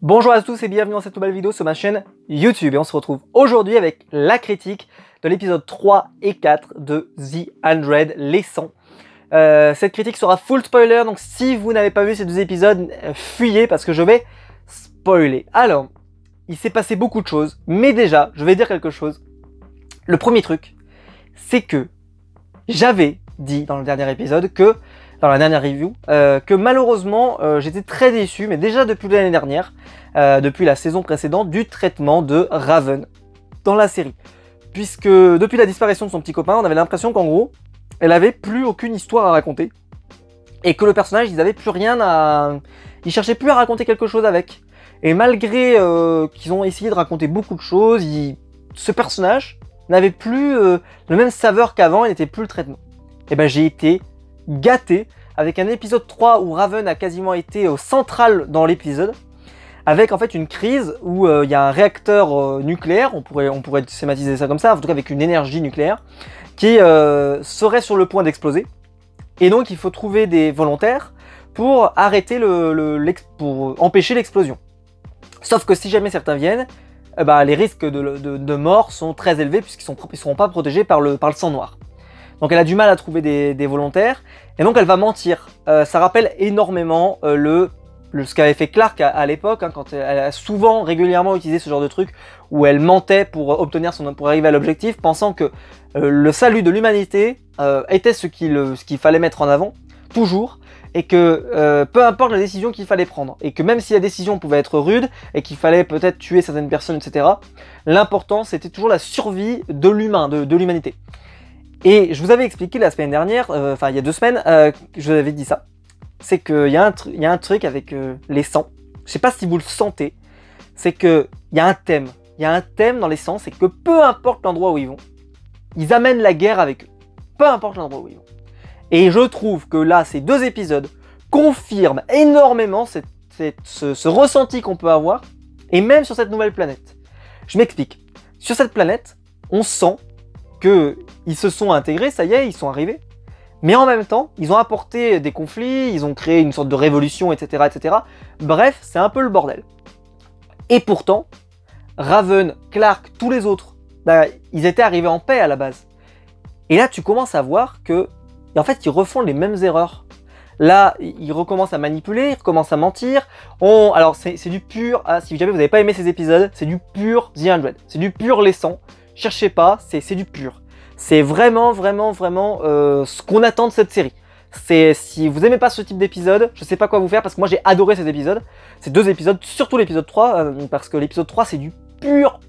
Bonjour à tous et bienvenue dans cette nouvelle vidéo sur ma chaîne YouTube. Et on se retrouve aujourd'hui avec la critique de l'épisode 3 et 4 de The 100, les 100. Cette critique sera full spoiler, donc si vous n'avez pas vu ces deux épisodes, fuyez parce que je vais spoiler. Alors, il s'est passé beaucoup de choses, mais déjà, je vais dire quelque chose. Le premier truc, c'est que j'avais dit dans le dernier épisode que, dans la dernière review, que malheureusement j'étais très déçu, mais déjà depuis l'année dernière, depuis la saison précédente, du traitement de Raven dans la série. Puisque depuis la disparition de son petit copain, on avait l'impression qu'en gros, elle avait plus aucune histoire à raconter. Et que le personnage, ils avaient plus rien à... Ils cherchaient plus à raconter quelque chose avec. Et malgré qu'ils ont essayé de raconter beaucoup de choses, ce personnage n'avait plus le même saveur qu'avant, il n'était plus le traitement. Et ben j'ai été gâté avec un épisode 3 où Raven a quasiment été central dans l'épisode, avec en fait une crise où il y a un réacteur nucléaire, on pourrait schématiser ça comme ça, en tout cas avec une énergie nucléaire, qui serait sur le point d'exploser. Et donc il faut trouver des volontaires pour arrêter pour empêcher l'explosion. Sauf que si jamais certains viennent, les risques de mort sont très élevés puisqu'ils ne seront pas protégés par le sang noir. Donc elle a du mal à trouver des volontaires, et donc elle va mentir. Ça rappelle énormément ce qu'avait fait Clark à l'époque, hein, quand elle a souvent, régulièrement utilisé ce genre de truc, où elle mentait pour arriver à l'objectif, pensant que le salut de l'humanité était ce qu'il fallait mettre en avant, toujours, et que peu importe la décision qu'il fallait prendre, et que même si la décision pouvait être rude, et qu'il fallait peut-être tuer certaines personnes, etc., l'important c'était toujours la survie de l'humain, de l'humanité. Et je vous avais expliqué la semaine dernière, il y a 2 semaines, je vous avais dit ça. C'est qu'il y a un truc avec les 100. Je sais pas si vous le sentez. C'est qu'il y a un thème. Il y a un thème dans les 100, c'est que peu importe l'endroit où ils vont, ils amènent la guerre avec eux. Peu importe l'endroit où ils vont. Et je trouve que là, ces 2 épisodes confirment énormément ce ressenti qu'on peut avoir. Et même sur cette nouvelle planète. Je m'explique. Sur cette planète, on sent qu'ils se sont intégrés, ça y est, ils sont arrivés. Mais en même temps, ils ont apporté des conflits, ils ont créé une sorte de révolution, etc. etc. Bref, c'est un peu le bordel. Et pourtant, Raven, Clark, tous les autres, ils étaient arrivés en paix à la base. Et là, tu commences à voir que, en fait, ils refont les mêmes erreurs. Là, ils recommencent à manipuler, ils recommencent à mentir. Alors, c'est du pur... si jamais vous n'avez pas aimé ces épisodes, c'est du pur The 100. C'est du pur les 100. Cherchez pas, c'est du pur. C'est vraiment ce qu'on attend de cette série. Si vous aimez pas ce type d'épisode, je sais pas quoi vous faire parce que moi j'ai adoré cet épisode. Ces 2 épisodes, surtout l'épisode 3, parce que l'épisode 3 c'est du pur.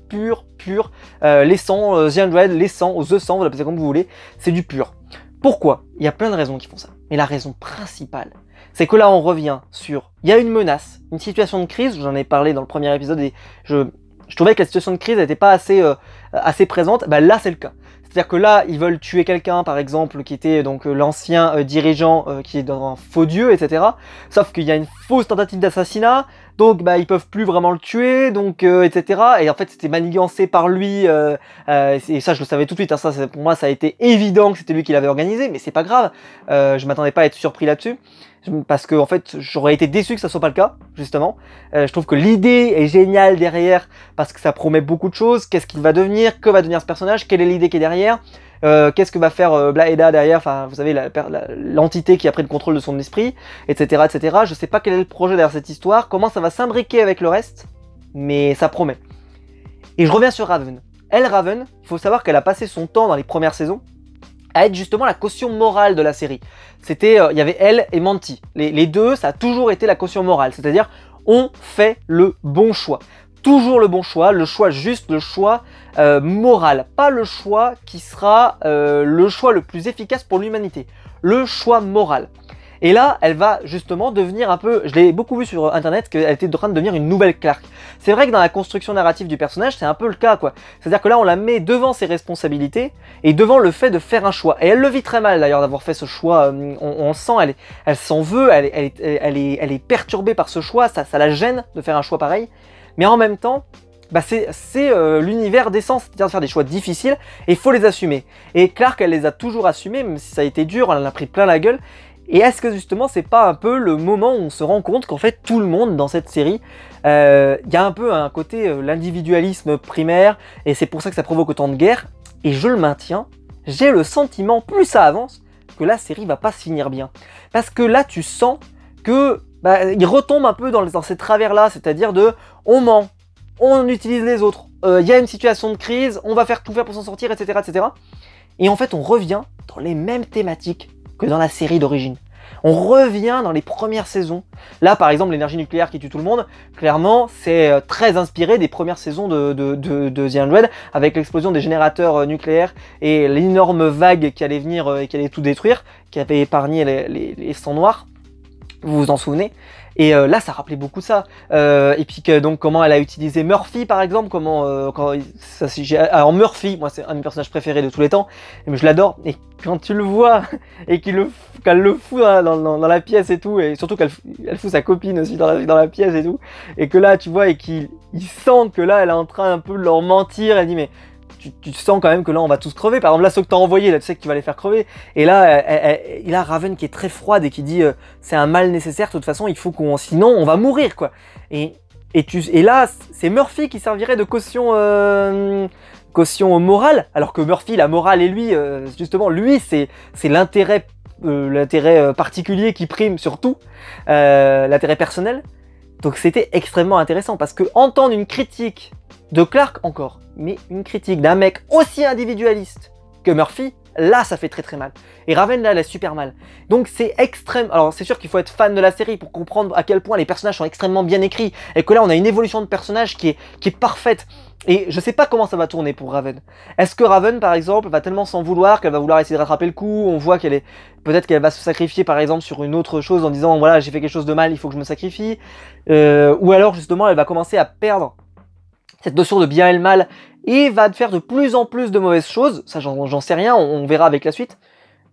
Les 100, The 100, les 100, The 100, vous l'appelez comme vous voulez, c'est du pur. Pourquoi? Il y a plein de raisons qui font ça. Mais la raison principale, c'est que là on revient sur... Il y a une menace, une situation de crise, j'en ai parlé dans le premier épisode et je trouvais que la situation de crise n'était pas assez présente. Là c'est le cas. C'est-à-dire que là, ils veulent tuer quelqu'un, par exemple, qui était donc l'ancien dirigeant qui est dans un faux dieu, etc. Sauf qu'il y a une fausse tentative d'assassinat, donc ils peuvent plus vraiment le tuer, donc etc. Et en fait, c'était manigancé par lui, et ça, je le savais tout de suite. Hein, ça, pour moi, ça a été évident que c'était lui qui l'avait organisé, mais c'est pas grave. Je m'attendais pas à être surpris là-dessus. Parce que en fait j'aurais été déçu que ça soit pas le cas, justement. Je trouve que l'idée est géniale derrière parce que ça promet beaucoup de choses. Qu'est-ce qu'il va devenir, que va devenir ce personnage, quelle est l'idée qui est derrière, qu'est-ce que va faire Blaeda derrière, enfin vous savez l'entité qui a pris le contrôle de son esprit, etc., etc. Je sais pas quel est le projet derrière cette histoire, comment ça va s'imbriquer avec le reste, mais ça promet. Et je reviens sur Raven. Raven, il faut savoir qu'elle a passé son temps dans les premières saisons à être justement la caution morale de la série. C'était, il y avait elle et Manti. Les 2, ça a toujours été la caution morale. C'est-à-dire, on fait le bon choix. Toujours le bon choix, le choix juste, le choix moral. Pas le choix qui sera le choix le plus efficace pour l'humanité. Le choix moral. Et là, elle va justement devenir un peu... Je l'ai beaucoup vu sur internet qu'elle était en train de devenir une nouvelle Clark. C'est vrai que dans la construction narrative du personnage, c'est un peu le cas, quoi. C'est-à-dire que là, on la met devant ses responsabilités et devant le fait de faire un choix. Et elle le vit très mal, d'ailleurs, d'avoir fait ce choix. On sent, elle s'en veut, elle est perturbée par ce choix. Ça la gêne de faire un choix pareil. Mais en même temps... c'est l'univers d'essence, c'est-à-dire de faire des choix difficiles et il faut les assumer. Et Clark, elle les a toujours assumés, même si ça a été dur, elle en a pris plein la gueule. Et est-ce que justement c'est pas un peu le moment où on se rend compte qu'en fait tout le monde dans cette série, y a un peu un côté l'individualisme primaire, et c'est pour ça que ça provoque autant de guerre, et je le maintiens, j'ai le sentiment, plus ça avance, que la série va pas se finir bien. Parce que là tu sens que il retombe un peu dans ces travers-là, c'est-à-dire de on ment, on utilise les autres, y a une situation de crise, on va faire tout faire pour s'en sortir, etc., etc. Et en fait on revient dans les mêmes thématiques que dans la série d'origine. On revient dans les premières saisons. Là, par exemple, l'énergie nucléaire qui tue tout le monde, clairement, c'est très inspiré des premières saisons de The 100, avec l'explosion des générateurs nucléaires et l'énorme vague qui allait venir et qui allait tout détruire, qui avait épargné les sangs noirs. Vous vous en souvenez? Et là, ça rappelait beaucoup ça. Et puis donc comment elle a utilisé Murphy, par exemple, alors Murphy, moi c'est un de mes personnages préférés de tous les temps, mais je l'adore. Et quand tu le vois et qu'elle le fout dans la pièce et tout, et surtout qu'elle fout sa copine aussi dans la pièce et tout, et que là tu vois et qu'il sent que là elle est en train un peu de leur mentir, elle dit mais tu sens quand même que là on va tous crever. Par exemple là ceux que t'as envoyés, là tu sais que tu vas les faire crever. Et là il a Raven qui est très froide et qui dit c'est un mal nécessaire, de toute façon il faut sinon on va mourir quoi. Et là c'est Murphy qui servirait de caution morale, alors que Murphy, la morale et lui, justement lui c'est l'intérêt particulier qui prime sur tout, l'intérêt personnel. Donc c'était extrêmement intéressant parce que entendre une critique de Clark encore, mais une critique d'un mec aussi individualiste que Murphy, là ça fait très très mal. Et Raven là elle a super mal. Donc c'est extrême. Alors c'est sûr qu'il faut être fan de la série pour comprendre à quel point les personnages sont extrêmement bien écrits et que là on a une évolution de personnage qui est parfaite. Et je sais pas comment ça va tourner pour Raven. Est-ce que Raven par exemple va tellement s'en vouloir qu'elle va vouloir essayer de rattraper le coup? On voit peut-être qu'elle va se sacrifier par exemple sur une autre chose en disant voilà j'ai fait quelque chose de mal, il faut que je me sacrifie. Ou alors justement elle va commencer à perdre cette notion de bien et le mal et va faire de plus en plus de mauvaises choses. Ça j'en sais rien, on verra avec la suite.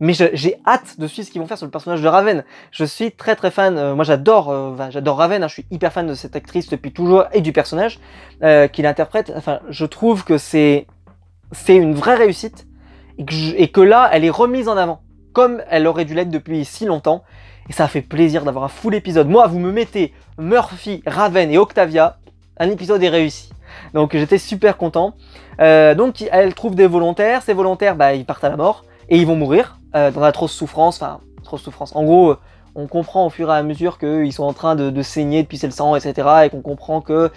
Mais j'ai hâte de suivre ce qu'ils vont faire sur le personnage de Raven. Je suis très très fan, moi j'adore Raven, hein, je suis hyper fan de cette actrice depuis toujours et du personnage qui l'interprète. Enfin, je trouve que c'est une vraie réussite et que là, elle est remise en avant comme elle aurait dû l'être depuis si longtemps. Et ça fait plaisir d'avoir un full épisode. Moi, vous me mettez Murphy, Raven et Octavia, un épisode est réussi. Donc j'étais super content. Donc elle trouve des volontaires, ces volontaires ils partent à la mort et ils vont mourir dans d'atroces souffrances, En gros, on comprend au fur et à mesure qu'ils sont en train de saigner, de pisser le sang, etc. Et qu'on comprend que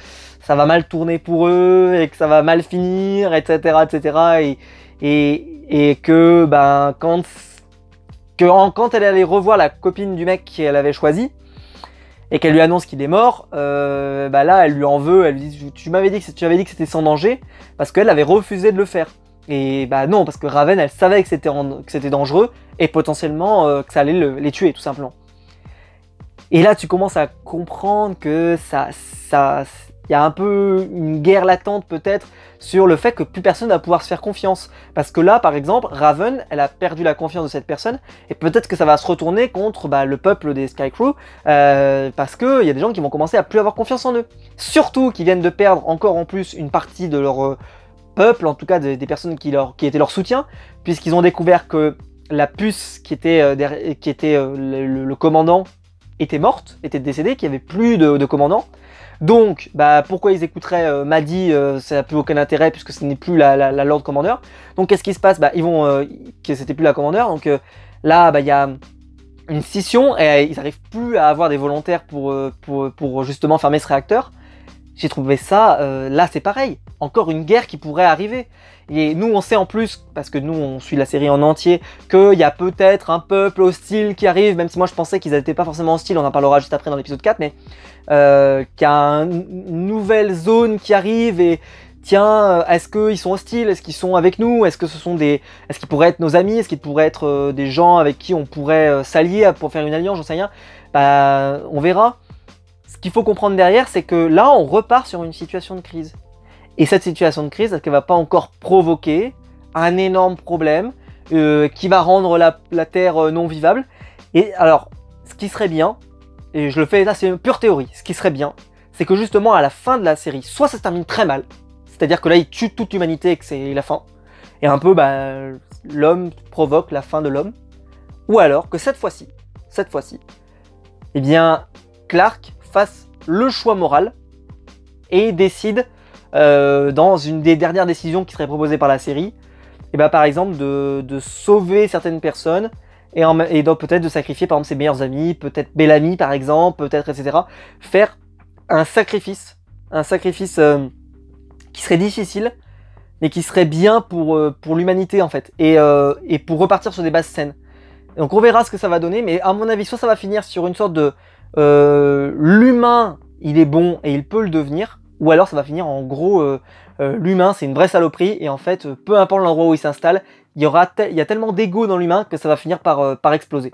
ça va mal tourner pour eux et que ça va mal finir, etc. etc. Et que quand elle allait revoir la copine du mec qu'elle avait choisi, et qu'elle lui annonce qu'il est mort, là elle lui en veut, elle lui dit tu avais dit que c'était sans danger, parce qu'elle avait refusé de le faire. Et non, parce que Raven elle savait que c'était dangereux, et potentiellement que ça allait les tuer tout simplement. Et là tu commences à comprendre que y a un peu une guerre latente peut-être sur le fait que plus personne va pouvoir se faire confiance. Parce que là, par exemple, Raven, elle a perdu la confiance de cette personne, et peut-être que ça va se retourner contre le peuple des Skycrew, parce qu'il y a des gens qui vont commencer à plus avoir confiance en eux. Surtout qu'ils viennent de perdre encore en plus une partie de leur peuple, en tout cas des personnes qui étaient leur soutien, puisqu'ils ont découvert que la puce qui était le commandant était morte, était décédée, qu'il n'y avait plus de commandant. Donc, pourquoi ils écouteraient Maddie, ça n'a plus aucun intérêt puisque ce n'est plus la Lord Commander. Donc, qu'est-ce qui se passe? Que c'était plus la Commander. Donc là, il y a une scission et ils n'arrivent plus à avoir des volontaires pour justement fermer ce réacteur. J'ai trouvé ça, là c'est pareil, encore une guerre qui pourrait arriver. Et nous on sait en plus, parce que nous on suit la série en entier, qu'il y a peut-être un peuple hostile qui arrive, même si moi je pensais qu'ils n'étaient pas forcément hostiles, on en parlera juste après dans l'épisode 4, mais qu'il y a une nouvelle zone qui arrive et tiens, est-ce qu'ils sont hostiles? Est-ce qu'ils sont avec nous? Est-ce qu'ils pourraient être nos amis? Est-ce qu'ils pourraient être des gens avec qui on pourrait s'allier pour faire une alliance? J'en sais rien. On verra. Ce qu'il faut comprendre derrière, c'est que là, on repart sur une situation de crise. Et cette situation de crise, est-ce qu'elle va pas encore provoquer un énorme problème qui va rendre la Terre non vivable? Et alors, ce qui serait bien, et je le fais là, c'est une pure théorie, ce qui serait bien, c'est que justement à la fin de la série, soit ça se termine très mal, c'est-à-dire que là, il tue toute l'humanité et que c'est la fin, et un peu, l'homme provoque la fin de l'homme, ou alors que cette fois-ci, cette fois-ci, eh bien, Clark fasse le choix moral et décide, dans une des dernières décisions qui serait proposée par la série, et ben, par exemple de sauver certaines personnes et donc peut-être de sacrifier par exemple ses meilleurs amis, peut-être Bellamy par exemple, peut-être etc. Faire un sacrifice qui serait difficile, mais qui serait bien pour l'humanité en fait, et pour repartir sur des bases saines. Donc on verra ce que ça va donner, mais à mon avis, soit ça va finir sur une sorte de l'humain, il est bon et il peut le devenir, ou alors ça va finir en gros, l'humain c'est une vraie saloperie, et en fait, peu importe l'endroit où il s'installe, il y a tellement d'ego dans l'humain que ça va finir par exploser.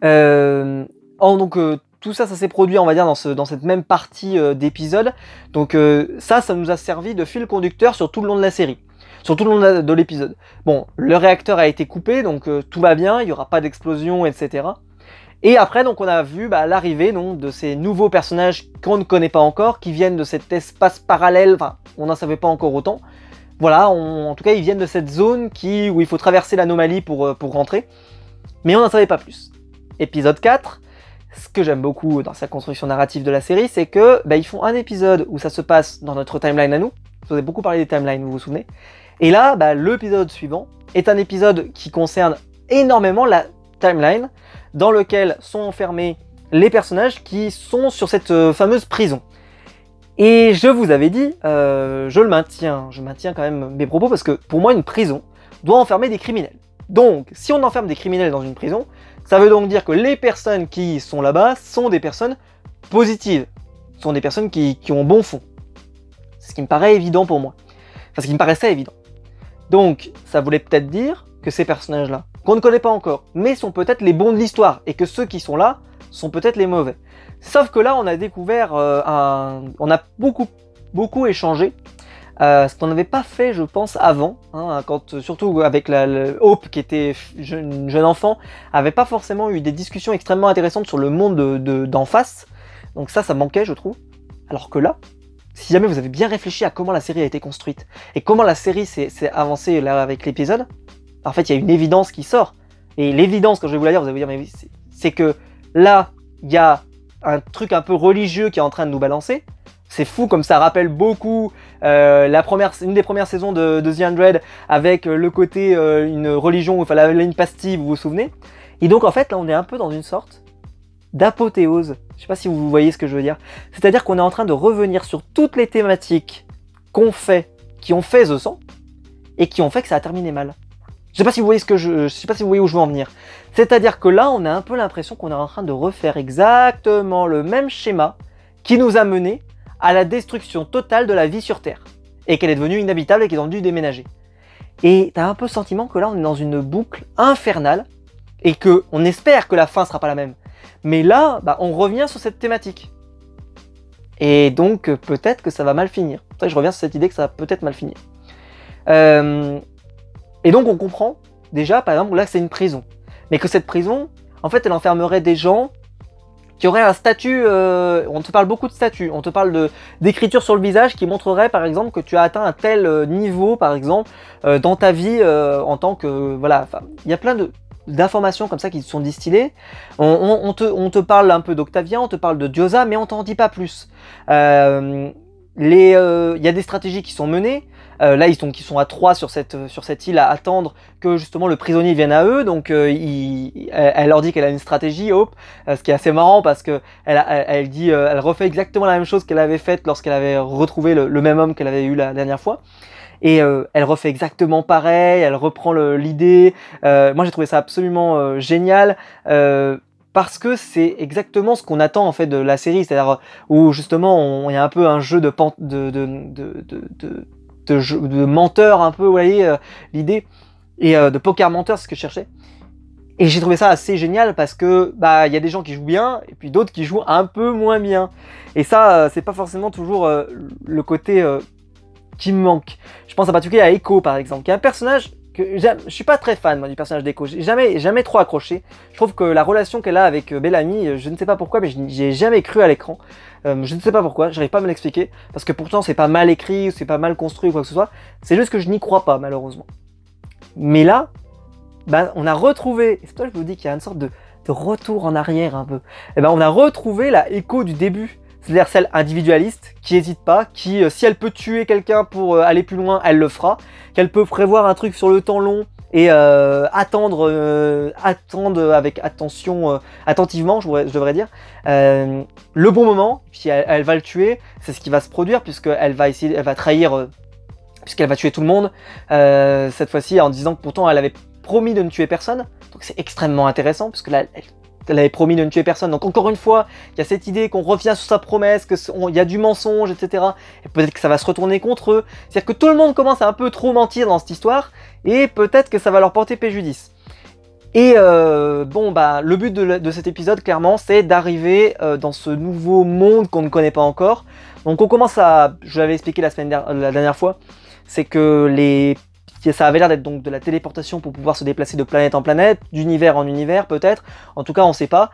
Donc tout ça, ça s'est produit, on va dire, dans cette même partie d'épisode. Donc ça nous a servi de fil conducteur sur tout le long de la série, sur tout le long de l'épisode. Bon, le réacteur a été coupé, donc tout va bien, il n'y aura pas d'explosion, etc. Et après, donc, on a vu l'arrivée de ces nouveaux personnages qu'on ne connaît pas encore, qui viennent de cet espace parallèle, enfin, on n'en savait pas encore autant. Voilà, en tout cas, ils viennent de cette zone où il faut traverser l'anomalie pour rentrer. Mais on n'en savait pas plus. Épisode 4, ce que j'aime beaucoup dans sa construction narrative de la série, c'est que ils font un épisode où ça se passe dans notre timeline à nous. Vous avez beaucoup parlé des timelines, vous vous souvenez. Et là, l'épisode suivant est un épisode qui concerne énormément la timeline dans lequel sont enfermés les personnages qui sont sur cette fameuse prison. Et je vous avais dit, je maintiens quand même mes propos, parce que pour moi, une prison doit enfermer des criminels. Donc, si on enferme des criminels dans une prison, ça veut donc dire que les personnes qui sont là-bas sont des personnes positives, sont des personnes qui ont bon fond. C'est ce qui me paraît évident pour moi. Enfin, ce qui me paraissait évident. Donc, ça voulait peut-être dire que ces personnages-là, qu'on ne connaît pas encore, mais sont peut-être les bons de l'histoire, et que ceux qui sont là sont peut-être les mauvais. Sauf que là, on a découvert on a beaucoup échangé, ce qu'on n'avait pas fait, je pense, avant, hein, surtout avec Hope, qui était une jeune enfant, avait pas forcément eu des discussions extrêmement intéressantes sur le monde d'en face. Donc ça manquait, je trouve. Alors que là, si jamais vous avez bien réfléchi à comment la série a été construite, et comment la série s'est avancée là avec l'épisode, en fait, il y a une évidence qui sort. Et l'évidence, quand je vais vous la dire, vous allez vous dire, mais c'est que là, il y a un truc un peu religieux qui est en train de nous balancer. C'est fou, comme ça rappelle beaucoup une des premières saisons de The 100, avec le côté une religion où il fallait avaler une pastille, vous vous souvenez. Et donc, en fait, là, on est un peu dans une sorte d'apothéose. Je sais pas si vous voyez ce que je veux dire. C'est-à-dire qu'on est en train de revenir sur toutes les thématiques qui ont fait The 100, et qui ont fait que ça a terminé mal. Je sais pas si vous voyez je sais pas si vous voyez où je veux en venir. C'est-à-dire que là, on a un peu l'impression qu'on est en train de refaire exactement le même schéma qui nous a mené à la destruction totale de la vie sur Terre, et qu'elle est devenue inhabitable et qu'ils ont dû déménager. Et t'as un peu le sentiment que là, on est dans une boucle infernale, et que on espère que la fin sera pas la même. Mais là, on revient sur cette thématique. Et donc, peut-être que ça va mal finir. C'est vrai que je reviens sur cette idée que ça va peut-être mal finir. Et donc on comprend déjà, par exemple, là c'est une prison. Mais que cette prison, en fait, elle enfermerait des gens qui auraient un statut, on te parle beaucoup de statut, on te parle d'écriture sur le visage qui montrerait par exemple que tu as atteint un tel niveau, par exemple, dans ta vie en tant que... Voilà, il y a plein d'informations comme ça qui sont distillées. On te parle un peu d'Octavien, on te parle de Diyoza, mais on t'en dit pas plus. Il y a des stratégies qui sont menées. Là, ils sont à 3 sur cette île à attendre que justement le prisonnier vienne à eux. Donc, elle leur dit qu'elle a une stratégie, Hope, ce qui est assez marrant parce que elle refait exactement la même chose qu'elle avait faite lorsqu'elle avait retrouvé le même homme qu'elle avait eu la dernière fois. Et elle refait exactement pareil, elle reprend l'idée. Moi, j'ai trouvé ça absolument génial. Parce que c'est exactement ce qu'on attend en fait de la série, c'est-à-dire où justement il y a un peu un jeu de menteur, un peu, vous voyez l'idée, et de poker menteur, c'est ce que je cherchais. Et j'ai trouvé ça assez génial parce que il y a des gens qui jouent bien et puis d'autres qui jouent un peu moins bien. Et ça, c'est pas forcément toujours le côté qui me manque. Je pense en particulier à Echo par exemple, qui est un personnage que je suis pas très fan moi, du personnage d'Echo, j'ai jamais trop accroché. Je trouve que la relation qu'elle a avec Bellamy, je ne sais pas pourquoi, mais j'ai jamais cru à l'écran. Je ne sais pas pourquoi, j'arrive pas à me l'expliquer, parce que pourtant c'est pas mal écrit, c'est pas mal construit ou quoi que ce soit, c'est juste que je n'y crois pas malheureusement. Mais là, on a retrouvé, et c'est toi je vous dis qu'il y a une sorte de retour en arrière un peu. Et ben on a retrouvé la Echo du début. C'est-à-dire celle individualiste, qui n'hésite pas, qui, si elle peut tuer quelqu'un pour aller plus loin, elle le fera. Qu'elle peut prévoir un truc sur le temps long et attendre avec attention, attentivement, je devrais dire, le bon moment, puis elle va le tuer, c'est ce qui va se produire, puisqu'elle va essayer, elle va trahir, puisqu'elle va tuer tout le monde, cette fois-ci en disant que pourtant elle avait promis de ne tuer personne, donc c'est extrêmement intéressant, puisque là, elle avait promis de ne tuer personne. Donc encore une fois, il y a cette idée qu'on revient sur sa promesse, qu'il y a du mensonge, etc. Et peut-être que ça va se retourner contre eux. C'est-à-dire que tout le monde commence à un peu trop mentir dans cette histoire, et peut-être que ça va leur porter préjudice. Et bon, bah, le but de cet épisode, clairement, c'est d'arriver dans ce nouveau monde qu'on ne connaît pas encore. Donc on commence à, je l'avais expliqué la dernière fois, c'est que ça avait l'air d'être donc de la téléportation pour pouvoir se déplacer de planète en planète, d'univers en univers peut-être, en tout cas on ne sait pas.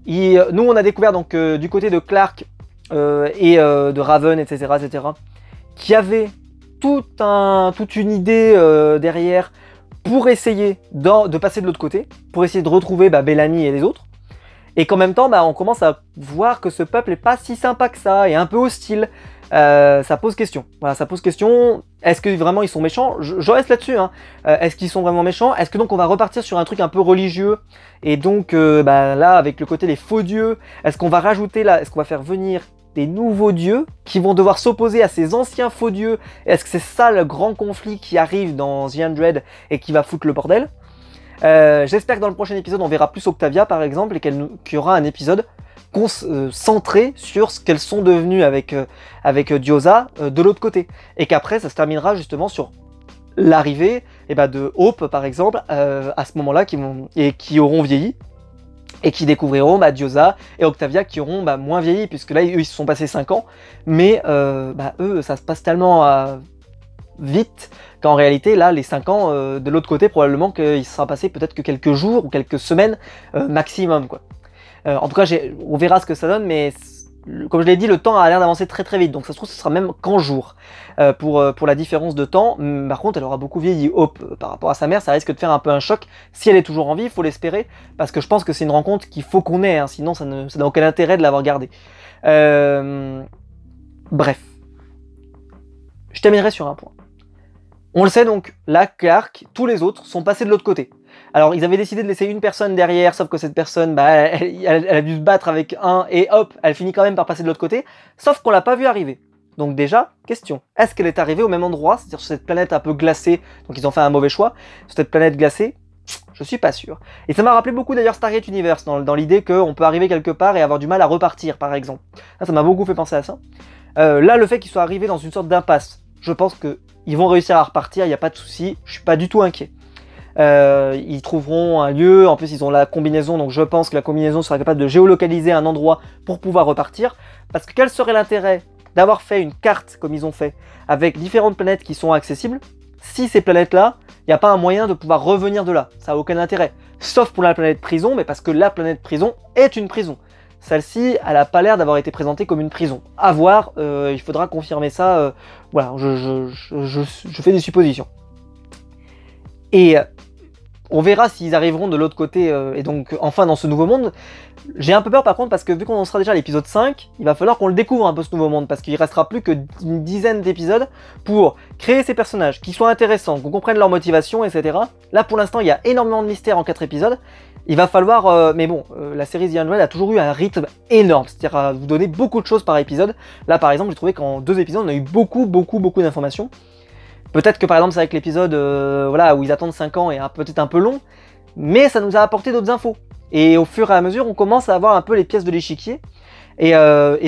Nous on a découvert donc du côté de Clark et de Raven, etc., qu'il y avait toute une idée derrière pour essayer de passer de l'autre côté, pour essayer de retrouver Bellamy et les autres. Et qu'en même temps, on commence à voir que ce peuple n'est pas si sympa que ça, et un peu hostile. Ça pose question. Voilà, ça pose question. Est-ce que vraiment ils sont méchants? Je reste là-dessus. Hein. Est-ce qu'ils sont vraiment méchants? Est-ce que donc on va repartir sur un truc un peu religieux? Et donc là, avec le côté des faux dieux, est-ce qu'on va rajouter là, est-ce qu'on va faire venir des nouveaux dieux qui vont devoir s'opposer à ces anciens faux dieux? Est-ce que c'est ça le grand conflit qui arrive dans The Hundred et qui va foutre le bordel? J'espère que dans le prochain épisode on verra plus Octavia par exemple et qu'il y aura un épisode centré sur ce qu'elles sont devenues avec Diyoza de l'autre côté, et qu'après ça se terminera justement sur l'arrivée de Hope par exemple à ce moment-là qui auront vieilli et qui découvriront Diyoza et Octavia qui auront moins vieilli, puisque là eux ils se sont passés 5 ans, mais eux ça se passe tellement vite qu'en réalité là les 5 ans de l'autre côté probablement qu'il sera passé peut-être que quelques jours ou quelques semaines maximum quoi. En tout cas, on verra ce que ça donne, mais comme je l'ai dit, le temps a l'air d'avancer très très vite, donc ça se trouve ce sera même qu'en jours pour la différence de temps. Par contre, elle aura beaucoup vieilli. Hope, par rapport à sa mère, ça risque de faire un peu un choc. Si elle est toujours en vie, il faut l'espérer, parce que je pense que c'est une rencontre qu'il faut qu'on ait, hein, sinon ça n'a aucun intérêt de l'avoir gardée. Bref. Je terminerai sur un point. On le sait donc, là, Clark, tous les autres sont passés de l'autre côté. Alors, ils avaient décidé de laisser une personne derrière, sauf que cette personne, elle a dû se battre avec un, et hop, elle finit quand même par passer de l'autre côté, sauf qu'on l'a pas vu arriver. Donc déjà, question, est-ce qu'elle est arrivée au même endroit, c'est-à-dire sur cette planète un peu glacée, donc ils ont fait un mauvais choix, sur cette planète glacée, je suis pas sûr. Et ça m'a rappelé beaucoup d'ailleurs Stargate Universe, dans l'idée qu'on peut arriver quelque part et avoir du mal à repartir, par exemple. Ça m'a beaucoup fait penser à ça. Là, le fait qu'ils soient arrivés dans une sorte d'impasse, je pense qu'ils vont réussir à repartir, il n'y a pas de souci, je suis pas du tout inquiet. Ils trouveront un lieu, en plus ils ont la combinaison, donc je pense que la combinaison sera capable de géolocaliser un endroit pour pouvoir repartir, parce que quel serait l'intérêt d'avoir fait une carte comme ils ont fait, avec différentes planètes qui sont accessibles, si ces planètes-là, il n'y a pas un moyen de pouvoir revenir de là, ça n'a aucun intérêt, sauf pour la planète prison, mais parce que la planète prison est une prison. Celle-ci, elle n'a pas l'air d'avoir été présentée comme une prison. À voir, il faudra confirmer ça, voilà, je fais des suppositions. Et on verra s'ils arriveront de l'autre côté et donc enfin dans ce nouveau monde. J'ai un peu peur par contre parce que vu qu'on en sera déjà à l'épisode 5, il va falloir qu'on le découvre un peu ce nouveau monde, parce qu'il ne restera plus qu'une dizaine d'épisodes pour créer ces personnages qui soient intéressants, qu'on comprenne leur motivation, etc. Là pour l'instant il y a énormément de mystères en 4 épisodes. Il va falloir, mais bon, la série The Hundred a toujours eu un rythme énorme, c'est-à-dire à vous donner beaucoup de choses par épisode. Là par exemple j'ai trouvé qu'en 2 épisodes on a eu beaucoup d'informations. Peut-être que par exemple c'est avec l'épisode voilà, où ils attendent 5 ans et peut-être un peu long, mais ça nous a apporté d'autres infos. Et au fur et à mesure, on commence à avoir un peu les pièces de l'échiquier. Et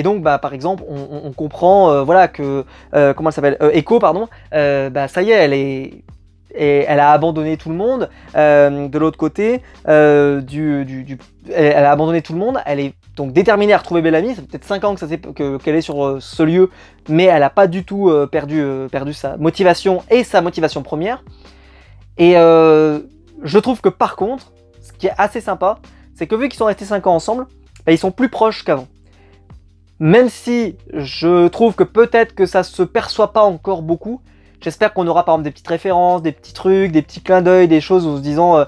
donc, par exemple, on comprend voilà, que, comment elle s'appelle, Echo, pardon, ça y est, elle a abandonné tout le monde. De l'autre côté, elle a abandonné tout le monde, elle est donc déterminée à retrouver Bellamy. Ça fait peut-être 5 ans qu'elle est sur ce lieu, mais elle n'a pas du tout perdu sa motivation et sa motivation première. Et je trouve que par contre, ce qui est assez sympa, c'est que vu qu'ils sont restés 5 ans ensemble, ils sont plus proches qu'avant. Même si je trouve que peut-être que ça se perçoit pas encore beaucoup, J'espère qu'on aura par exemple des petites références, des petits trucs, des petits clins d'œil, des choses en se disant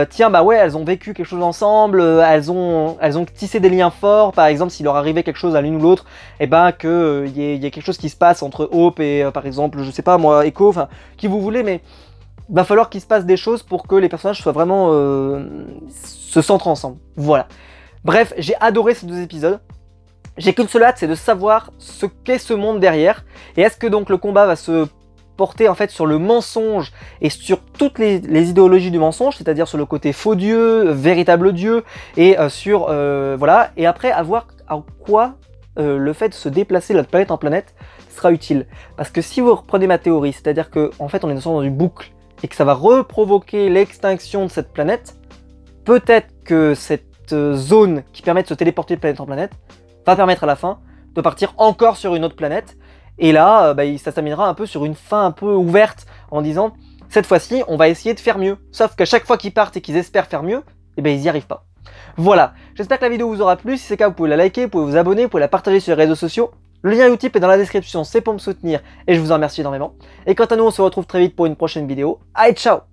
tiens bah ouais elles ont vécu quelque chose ensemble, elles ont tissé des liens forts, par exemple s'il leur arrivait quelque chose à l'une ou l'autre, et ben que y ait quelque chose qui se passe entre Hope et par exemple je sais pas moi Echo, enfin qui vous voulez, mais va falloir qu'il se passe des choses pour que les personnages soient vraiment se centrent ensemble. Voilà. Bref, j'ai adoré ces 2 épisodes. J'ai qu'une seule hâte, c'est de savoir ce qu'est ce monde derrière. Et est-ce que donc le combat va se porter en fait sur le mensonge et sur toutes les idéologies du mensonge, c'est-à-dire sur le côté faux dieu, véritable dieu, et sur voilà. Et après, à voir en quoi le fait de se déplacer de planète en planète sera utile. Parce que si vous reprenez ma théorie, c'est-à-dire que en fait on est dans une boucle et que ça va reprovoquer l'extinction de cette planète, peut-être que cette zone qui permet de se téléporter de planète en planète va permettre à la fin de partir encore sur une autre planète. Et là, ça se terminera un peu sur une fin un peu ouverte en disant cette fois-ci, on va essayer de faire mieux. Sauf qu'à chaque fois qu'ils partent et qu'ils espèrent faire mieux, eh ben ils n'y arrivent pas. Voilà, j'espère que la vidéo vous aura plu. Si c'est le cas, vous pouvez la liker, vous pouvez vous abonner, vous pouvez la partager sur les réseaux sociaux. Le lien Utip est dans la description, c'est pour me soutenir et je vous en remercie énormément. Et quant à nous, on se retrouve très vite pour une prochaine vidéo. Allez, ciao!